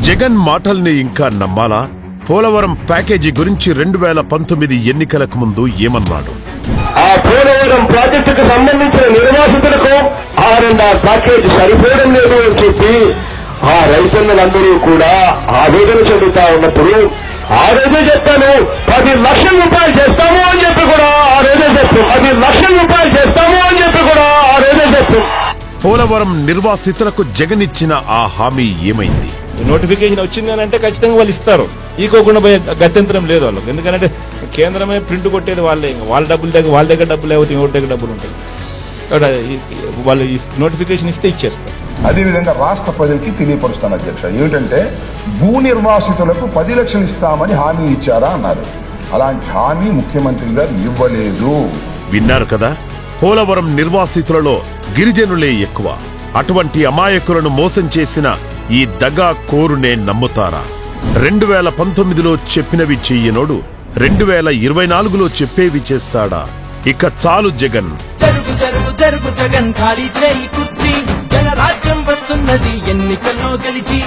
జగన్ మాటల్ని ఇంకా నమ్మాలా? పోలవరం ప్యాకేజీ గురించి 2019 ఎన్నికలకు ముందు ఏమన్నాడు? ఆ పోలవరం ప్రాజెక్టుకు సంబంధించిన నిర్వాసితులకు ప్యాకేజీ సరిపోవడం లేదు అని చెప్పి ఆ రైతన్నలందరూ కూడా ఆవేదన చెందుతా ఉన్నప్పుడు ఆ రోజే చెప్తాను 10 లక్షల రూపాయలు చేస్తాము అని చెప్పి కూడా ఆ రోజే చెప్తాం 10 లక్షల రూపాయలు చేస్తాము అని చెప్పి కూడా ఆ రోజే చెప్తాం. పోలవరం నిర్వాసితులకు జగన్ ఇచ్చిన ఆ హామీ ఏమైంది? నోటిఫికేషన్ వచ్చింది అని అంటే ఖచ్చితంగా వాళ్ళు ఇస్తారు. ఈకోకుండా పోయే గత్యంతరం లేదు వాళ్ళకి. ఎందుకంటే కేంద్రమే ప్రింట్ కొట్టేది వాళ్ళే. వాళ్ళ దగ్గర డబ్బులు లేకపోతే ఎవరి దగ్గర డబ్బులు ఉంటాయి. వాళ్ళు నోటిఫికేషన్ ఇస్తే ఇచ్చేస్తారు. అదేవిధంగా రాష్ట్ర ప్రజలకి తెలియపరుస్తాను అధ్యక్ష, ఏమిటంటే భూ నిర్వాసితులకు 10 లక్షలు ఇస్తామని హామీ ఇచ్చారా అన్నారు. అలాంటి హామీ ముఖ్యమంత్రి గారు ఇవ్వలేదు. విన్నారు కదా, పోలవరం నిర్వాసితులలో గిరిజనులే ఎక్కువ. అటువంటి అమాయకులను మోసం చేసిన ఈ దగా కోరునే నమ్ముతారా? 2019లో చెప్పినవి చెయ్యనోడు 2024లో చెప్పేవి చేస్తాడా? ఇక చాలు జగన్. జరుగు జరుగు జరుగు జగన్ ఖాళీ చేయి కుర్చీ, జనరాజ్యం వస్తున్నది ఎన్నికల్లో గెలిచి.